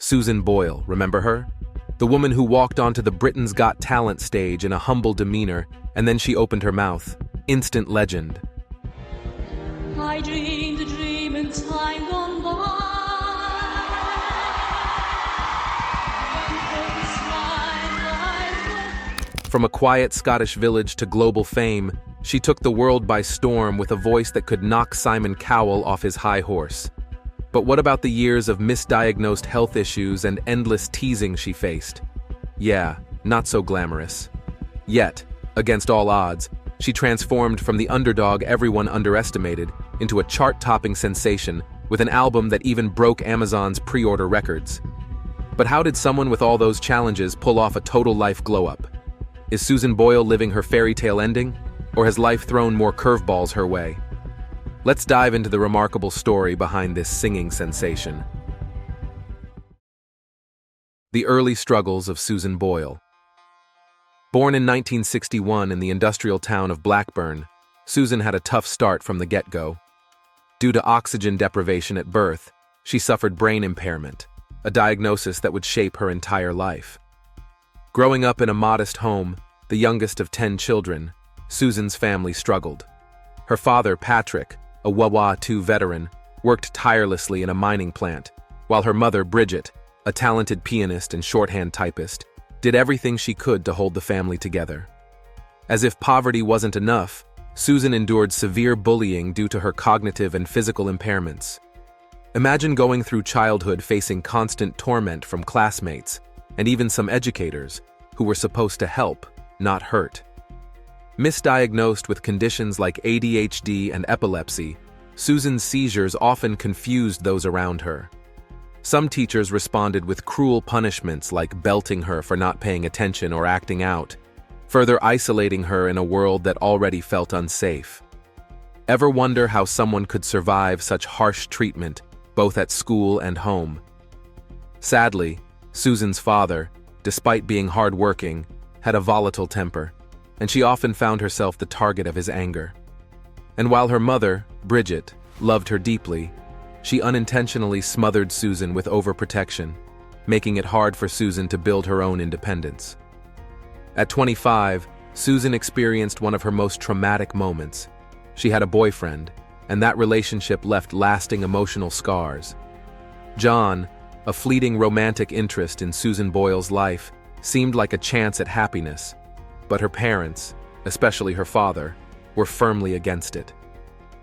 Susan Boyle, remember her? The woman who walked onto the Britain's Got Talent stage in a humble demeanor, and then she opened her mouth. Instant legend. I dreamed a dream in time gone by. From a quiet Scottish village to global fame, she took the world by storm with a voice that could knock Simon Cowell off his high horse. But what about the years of misdiagnosed health issues and endless teasing she faced? Yeah, not so glamorous. Yet, against all odds, she transformed from the underdog everyone underestimated into a chart-topping sensation with an album that even broke Amazon's pre-order records. But how did someone with all those challenges pull off a total life glow-up? Is Susan Boyle living her fairy tale ending, or has life thrown more curveballs her way? Let's dive into the remarkable story behind this singing sensation. The early struggles of Susan Boyle. Born in 1961 in the industrial town of Blackburn, Susan had a tough start from the get-go. Due to oxygen deprivation at birth, she suffered brain impairment, a diagnosis that would shape her entire life. Growing up in a modest home, the youngest of 10 children, Susan's family struggled. Her father, Patrick, a World War II veteran, worked tirelessly in a mining plant, while her mother, Bridget, a talented pianist and shorthand typist, did everything she could to hold the family together. As if poverty wasn't enough, Susan endured severe bullying due to her cognitive and physical impairments. Imagine going through childhood facing constant torment from classmates, and even some educators, who were supposed to help, not hurt. Misdiagnosed with conditions like ADHD and epilepsy, Susan's seizures often confused those around her. Some teachers responded with cruel punishments like belting her for not paying attention or acting out, further isolating her in a world that already felt unsafe. Ever wonder how someone could survive such harsh treatment, both at school and home? Sadly, Susan's father, despite being hardworking, had a volatile temper, and she often found herself the target of his anger. And while her mother, Bridget, loved her deeply, she unintentionally smothered Susan with overprotection, making it hard for Susan to build her own independence. At 25, Susan experienced one of her most traumatic moments. She had a boyfriend, and that relationship left lasting emotional scars. John, a fleeting romantic interest in Susan Boyle's life, seemed like a chance at happiness, but her parents, especially her father, were firmly against it.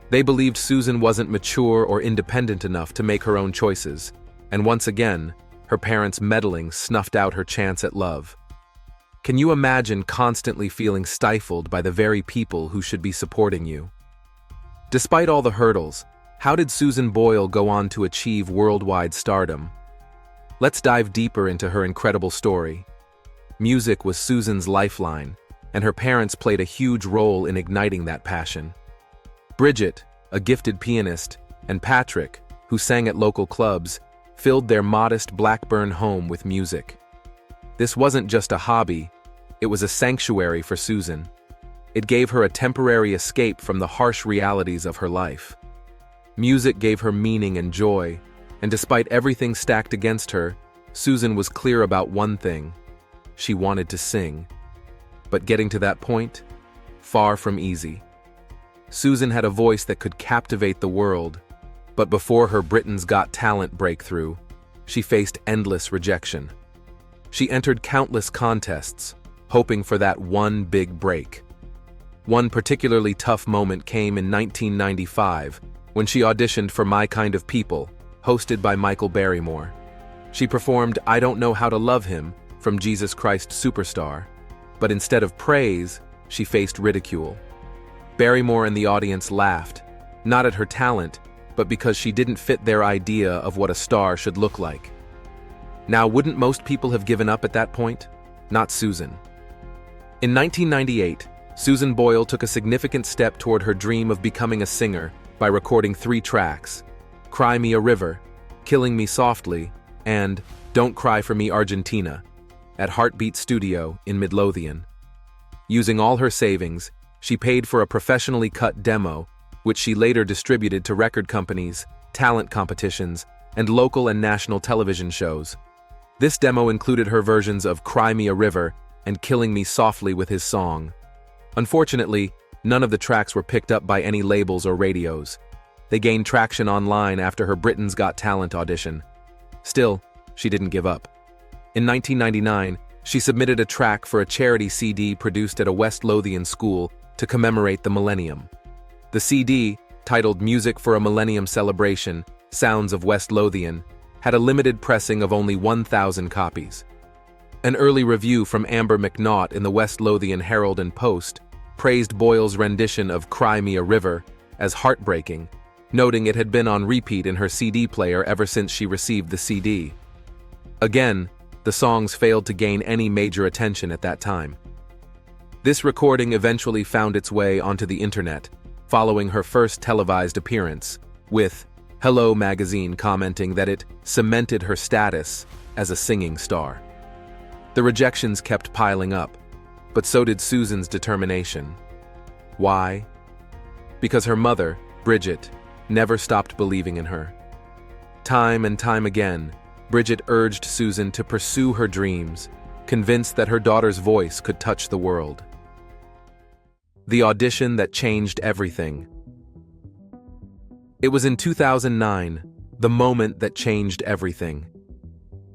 They believed Susan wasn't mature or independent enough to make her own choices, and once again, her parents' meddling snuffed out her chance at love. Can you imagine constantly feeling stifled by the very people who should be supporting you? Despite all the hurdles, how did Susan Boyle go on to achieve worldwide stardom? Let's dive deeper into her incredible story. Music was Susan's lifeline, and her parents played a huge role in igniting that passion. Bridget, a gifted pianist, and Patrick, who sang at local clubs, filled their modest Blackburn home with music. This wasn't just a hobby, it was a sanctuary for Susan. It gave her a temporary escape from the harsh realities of her life. Music gave her meaning and joy, and despite everything stacked against her, Susan was clear about one thing: she wanted to sing. But getting to that point? Far from easy. Susan had a voice that could captivate the world, but before her Britain's Got Talent breakthrough, she faced endless rejection. She entered countless contests, hoping for that one big break. One particularly tough moment came in 1995, when she auditioned for My Kind of People, hosted by Michael Barrymore. She performed I Don't Know How to Love Him from Jesus Christ Superstar, but instead of praise, she faced ridicule. Barrymore and the audience laughed, not at her talent, but because she didn't fit their idea of what a star should look like. Now, wouldn't most people have given up at that point? Not Susan. In 1998, Susan Boyle took a significant step toward her dream of becoming a singer by recording 3 tracks: Cry Me a River, Killing Me Softly, and Don't Cry for Me Argentina, at Heartbeat Studio in Midlothian. Using all her savings, she paid for a professionally cut demo, which she later distributed to record companies, talent competitions, and local and national television shows, This demo included her versions of Cry Me a River and Killing Me Softly with His Song. Unfortunately, none of the tracks were picked up by any labels or radios. They gained traction online after her Britain's Got Talent audition. Still, she didn't give up. In 1999, she submitted a track for a charity CD produced at a West Lothian school to commemorate the millennium. The CD, titled Music for a Millennium Celebration, Sounds of West Lothian, had a limited pressing of only 1,000 copies. An early review from Amber McNaught in the West Lothian Herald and Post praised Boyle's rendition of Cry Me a River as heartbreaking, noting it had been on repeat in her CD player ever since she received the CD. Again, the songs failed to gain any major attention at that time. This recording eventually found its way onto the internet, following her first televised appearance, with Hello magazine commenting that it cemented her status as a singing star. The rejections kept piling up, but so did Susan's determination. Why? Because her mother, Bridget, never stopped believing in her. Time and time again, Bridget urged Susan to pursue her dreams, convinced that her daughter's voice could touch the world. The audition that changed everything. It was in 2009, the moment that changed everything.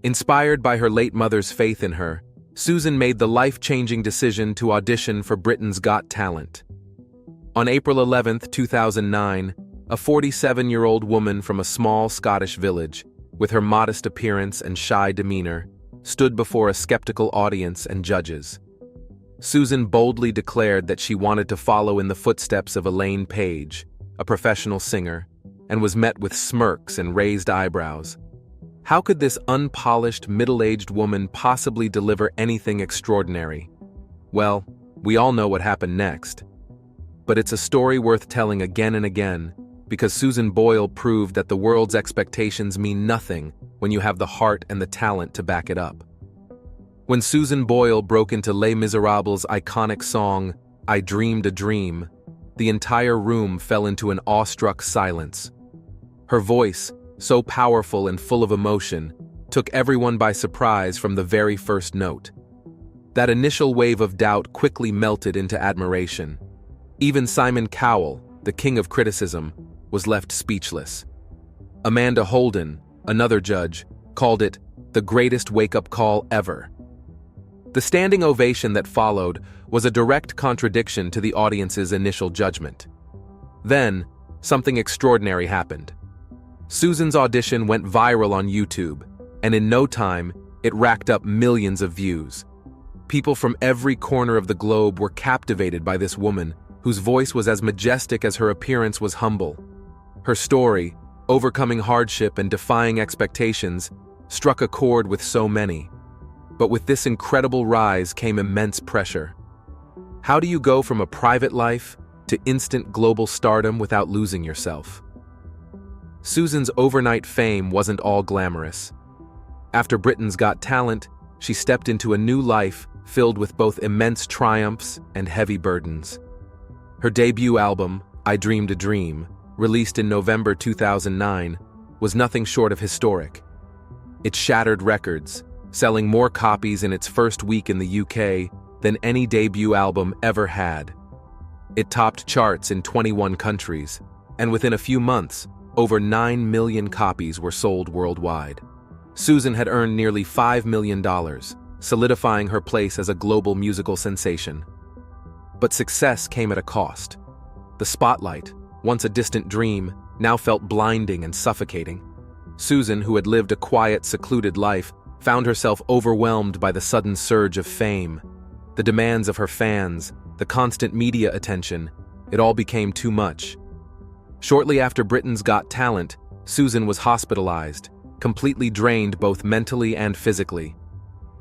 Inspired by her late mother's faith in her, Susan made the life-changing decision to audition for Britain's Got Talent. On April 11, 2009, a 47-year-old woman from a small Scottish village, with her modest appearance and shy demeanor, stood before a skeptical audience and judges. Susan boldly declared that she wanted to follow in the footsteps of Elaine Page, a professional singer, and was met with smirks and raised eyebrows. How could this unpolished, middle-aged woman possibly deliver anything extraordinary? Well, we all know what happened next. But it's a story worth telling again and again, because Susan Boyle proved that the world's expectations mean nothing when you have the heart and the talent to back it up. When Susan Boyle broke into Les Miserables' iconic song, I Dreamed a Dream, the entire room fell into an awestruck silence. Her voice, so powerful and full of emotion, took everyone by surprise from the very first note. That initial wave of doubt quickly melted into admiration. Even Simon Cowell, the king of criticism, was left speechless. Amanda Holden, another judge, called it the greatest wake-up call ever. The standing ovation that followed was a direct contradiction to the audience's initial judgment. Then, something extraordinary happened. Susan's audition went viral on YouTube, and in no time, it racked up millions of views. People from every corner of the globe were captivated by this woman, whose voice was as majestic as her appearance was humble. Her story, overcoming hardship and defying expectations, struck a chord with so many. But with this incredible rise came immense pressure. How do you go from a private life to instant global stardom without losing yourself? Susan's overnight fame wasn't all glamorous. After Britain's Got Talent, she stepped into a new life filled with both immense triumphs and heavy burdens. Her debut album, I Dreamed a Dream, released in November 2009, was nothing short of historic. It shattered records, selling more copies in its first week in the UK than any debut album ever had. It topped charts in 21 countries, and within a few months, over 9 million copies were sold worldwide. Susan had earned nearly $5 million, solidifying her place as a global musical sensation. But success came at a cost. The spotlight, once a distant dream, now felt blinding and suffocating. Susan, who had lived a quiet, secluded life, found herself overwhelmed by the sudden surge of fame. The demands of her fans, the constant media attention, it all became too much. Shortly after Britain's Got Talent, Susan was hospitalized, completely drained both mentally and physically.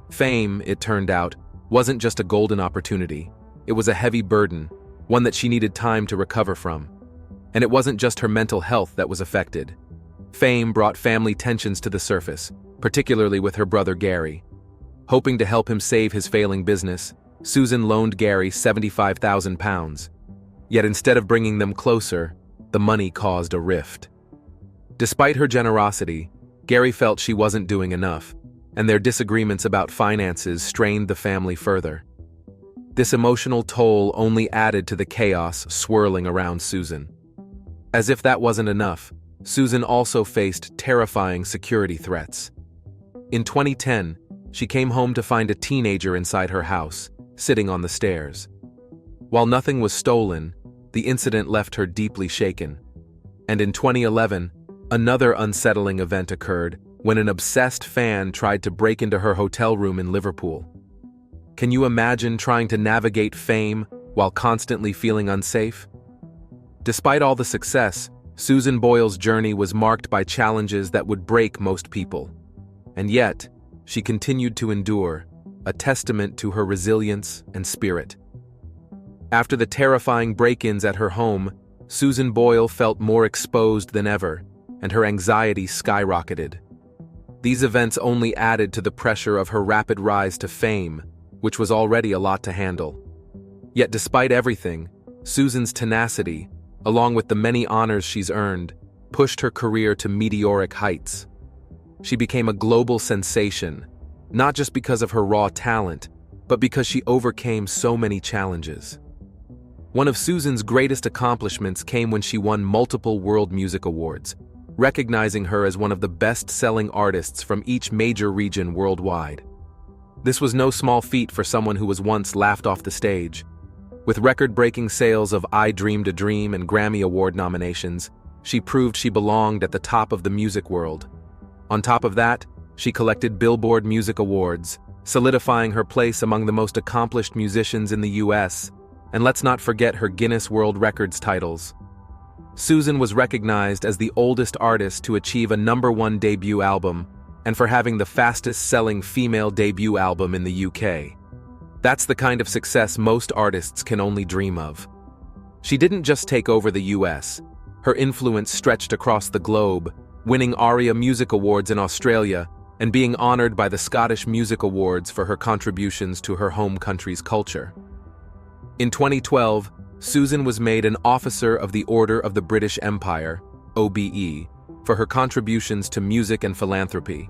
Fame, it turned out, wasn't just a golden opportunity. It was a heavy burden, one that she needed time to recover from. And it wasn't just her mental health that was affected. Fame brought family tensions to the surface, particularly with her brother Gary. Hoping to help him save his failing business, Susan loaned Gary £75,000. Yet instead of bringing them closer, the money caused a rift. Despite her generosity, Gary felt she wasn't doing enough, and their disagreements about finances strained the family further. This emotional toll only added to the chaos swirling around Susan. As if that wasn't enough, Susan also faced terrifying security threats. In 2010, she came home to find a teenager inside her house, sitting on the stairs. While nothing was stolen, the incident left her deeply shaken. And in 2011, another unsettling event occurred when an obsessed fan tried to break into her hotel room in Liverpool. Can you imagine trying to navigate fame while constantly feeling unsafe? Despite all the success, Susan Boyle's journey was marked by challenges that would break most people. And yet, she continued to endure, a testament to her resilience and spirit. After the terrifying break-ins at her home, Susan Boyle felt more exposed than ever, and her anxiety skyrocketed. These events only added to the pressure of her rapid rise to fame, which was already a lot to handle. Yet despite everything, Susan's tenacity, along with the many honors she's earned, pushed her career to meteoric heights. She became a global sensation, not just because of her raw talent, but because she overcame so many challenges. One of Susan's greatest accomplishments came when she won multiple World Music Awards, recognizing her as one of the best-selling artists from each major region worldwide. This was no small feat for someone who was once laughed off the stage. With record-breaking sales of I Dreamed a Dream and Grammy Award nominations, she proved she belonged at the top of the music world. On top of that, she collected Billboard Music Awards, solidifying her place among the most accomplished musicians in the US, and let's not forget her Guinness World Records titles. Susan was recognized as the oldest artist to achieve a #1 debut album, and for having the fastest-selling female debut album in the UK. That's the kind of success most artists can only dream of. She didn't just take over the US. Her influence stretched across the globe, winning ARIA Music Awards in Australia and being honored by the Scottish Music Awards for her contributions to her home country's culture. In 2012, Susan was made an Officer of the Order of the British Empire, OBE, for her contributions to music and philanthropy,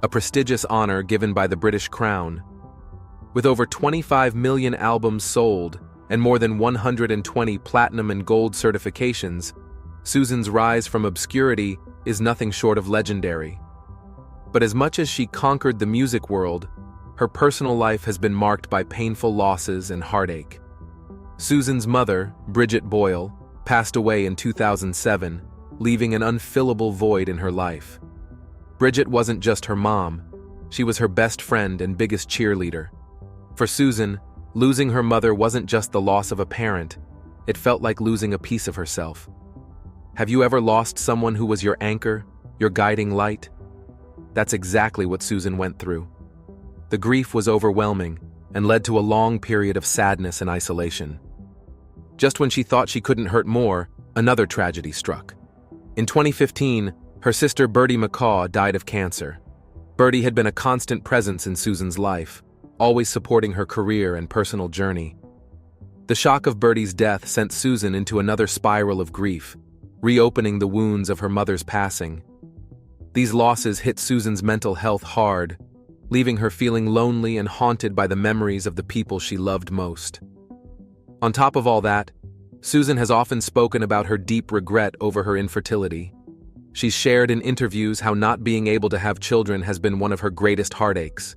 a prestigious honor given by the British Crown. With over 25 million albums sold and more than 120 platinum and gold certifications, Susan's rise from obscurity is nothing short of legendary. But as much as she conquered the music world, her personal life has been marked by painful losses and heartache. Susan's mother, Bridget Boyle, passed away in 2007, leaving an unfillable void in her life. Bridget wasn't just her mom, she was her best friend and biggest cheerleader. For Susan, losing her mother wasn't just the loss of a parent, it felt like losing a piece of herself. Have you ever lost someone who was your anchor, your guiding light? That's exactly what Susan went through. The grief was overwhelming and led to a long period of sadness and isolation. Just when she thought she couldn't hurt more, another tragedy struck. In 2015, her sister Bertie McCaw died of cancer. Bertie had been a constant presence in Susan's life, always supporting her career and personal journey. The shock of Bertie's death sent Susan into another spiral of grief, reopening the wounds of her mother's passing. These losses hit Susan's mental health hard, leaving her feeling lonely and haunted by the memories of the people she loved most. On top of all that, Susan has often spoken about her deep regret over her infertility. She's shared in interviews how not being able to have children has been one of her greatest heartaches.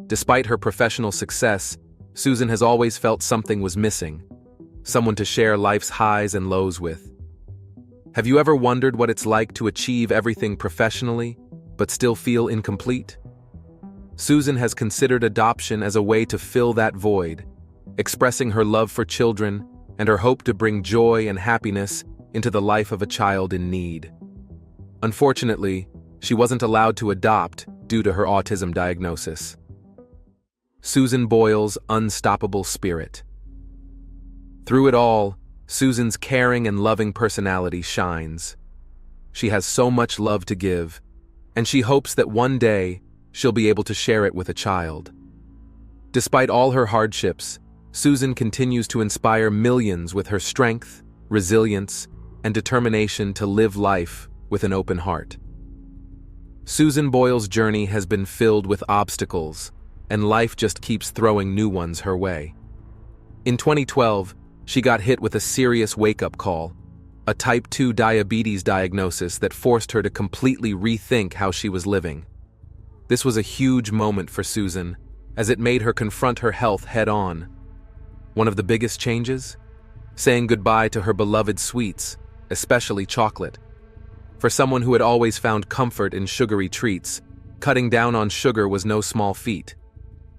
Despite her professional success, Susan has always felt something was missing, someone to share life's highs and lows with. Have you ever wondered what it's like to achieve everything professionally, but still feel incomplete? Susan has considered adoption as a way to fill that void, expressing her love for children and her hope to bring joy and happiness into the life of a child in need. Unfortunately, she wasn't allowed to adopt due to her autism diagnosis. Susan Boyle's unstoppable spirit. Through it all, Susan's caring and loving personality shines. She has so much love to give, and she hopes that one day she'll be able to share it with a child. Despite all her hardships, Susan continues to inspire millions with her strength, resilience, and determination to live life with an open heart. Susan Boyle's journey has been filled with obstacles, and life just keeps throwing new ones her way. In 2012, she got hit with a serious wake-up call, a type 2 diabetes diagnosis that forced her to completely rethink how she was living. This was a huge moment for Susan, as it made her confront her health head-on. One of the biggest changes? Saying goodbye to her beloved sweets, especially chocolate. For someone who had always found comfort in sugary treats, cutting down on sugar was no small feat.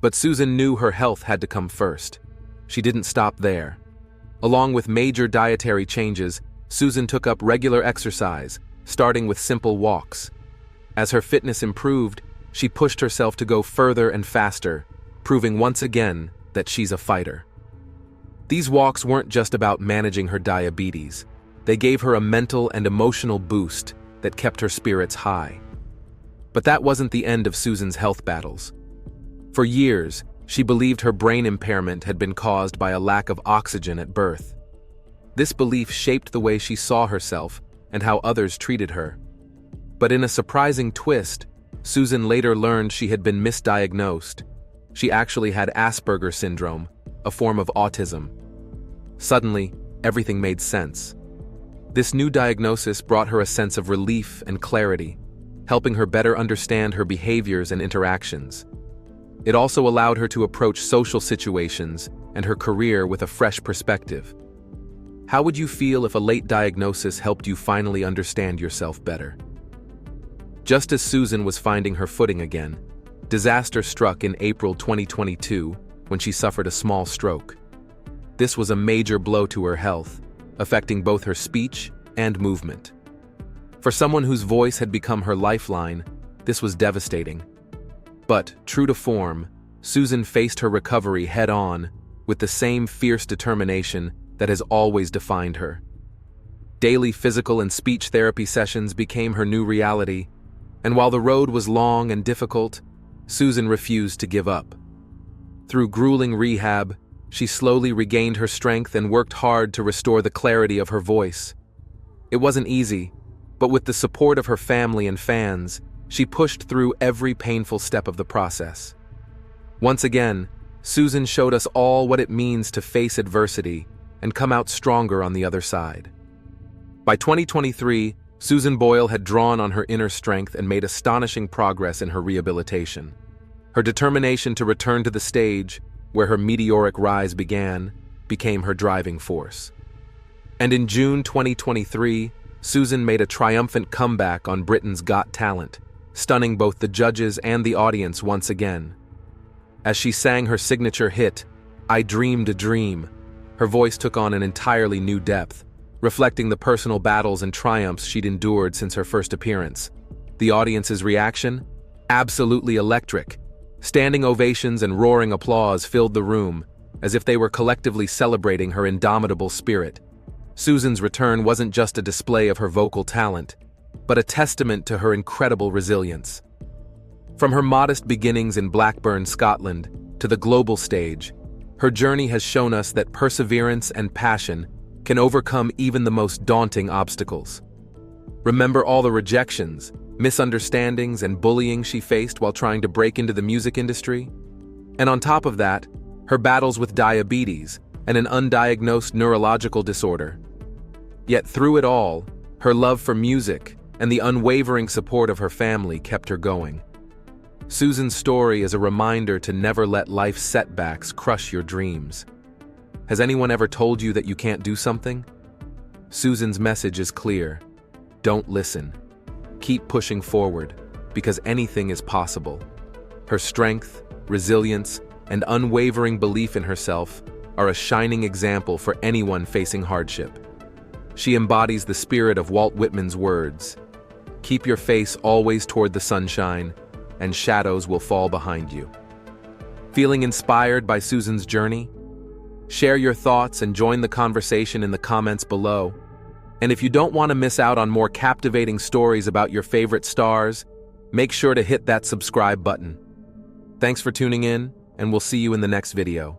But Susan knew her health had to come first. She didn't stop there. Along with major dietary changes, Susan took up regular exercise, starting with simple walks. As her fitness improved, she pushed herself to go further and faster, proving once again that she's a fighter. These walks weren't just about managing her diabetes. They gave her a mental and emotional boost that kept her spirits high. But that wasn't the end of Susan's health battles. For years, she believed her brain impairment had been caused by a lack of oxygen at birth. This belief shaped the way she saw herself and how others treated her. But in a surprising twist, Susan later learned she had been misdiagnosed. She actually had Asperger's syndrome, a form of autism. Suddenly, everything made sense. This new diagnosis brought her a sense of relief and clarity, helping her better understand her behaviors and interactions. It also allowed her to approach social situations and her career with a fresh perspective. How would you feel if a late diagnosis helped you finally understand yourself better? Just as Susan was finding her footing again, disaster struck in April 2022 when she suffered a small stroke. This was a major blow to her health, affecting both her speech and movement. For someone whose voice had become her lifeline, this was devastating. But, true to form, Susan faced her recovery head-on with the same fierce determination that has always defined her. Daily physical and speech therapy sessions became her new reality, and while the road was long and difficult, Susan refused to give up. Through grueling rehab, she slowly regained her strength and worked hard to restore the clarity of her voice. It wasn't easy, but with the support of her family and fans, she pushed through every painful step of the process. Once again, Susan showed us all what it means to face adversity and come out stronger on the other side. By 2023, Susan Boyle had drawn on her inner strength and made astonishing progress in her rehabilitation. Her determination to return to the stage, where her meteoric rise began, became her driving force. And in June 2023, Susan made a triumphant comeback on Britain's Got Talent, stunning both the judges and the audience once again. As she sang her signature hit, "I Dreamed a Dream," her voice took on an entirely new depth, reflecting the personal battles and triumphs she'd endured since her first appearance. The audience's reaction? Absolutely electric. Standing ovations and roaring applause filled the room, as if they were collectively celebrating her indomitable spirit. Susan's return wasn't just a display of her vocal talent, but a testament to her incredible resilience. From her modest beginnings in Blackburn, Scotland, to the global stage, her journey has shown us that perseverance and passion can overcome even the most daunting obstacles. Remember all the rejections, misunderstandings, and bullying she faced while trying to break into the music industry? And on top of that, her battles with diabetes and an undiagnosed neurological disorder. Yet through it all, her love for music and the unwavering support of her family kept her going. Susan's story is a reminder to never let life's setbacks crush your dreams. Has anyone ever told you that you can't do something? Susan's message is clear. Don't listen. Keep pushing forward, because anything is possible. Her strength, resilience, and unwavering belief in herself are a shining example for anyone facing hardship. She embodies the spirit of Walt Whitman's words, "Keep your face always toward the sunshine, and shadows will fall behind you." Feeling inspired by Susan's journey? Share your thoughts and join the conversation in the comments below. And if you don't want to miss out on more captivating stories about your favorite stars, make sure to hit that subscribe button. Thanks for tuning in, and we'll see you in the next video.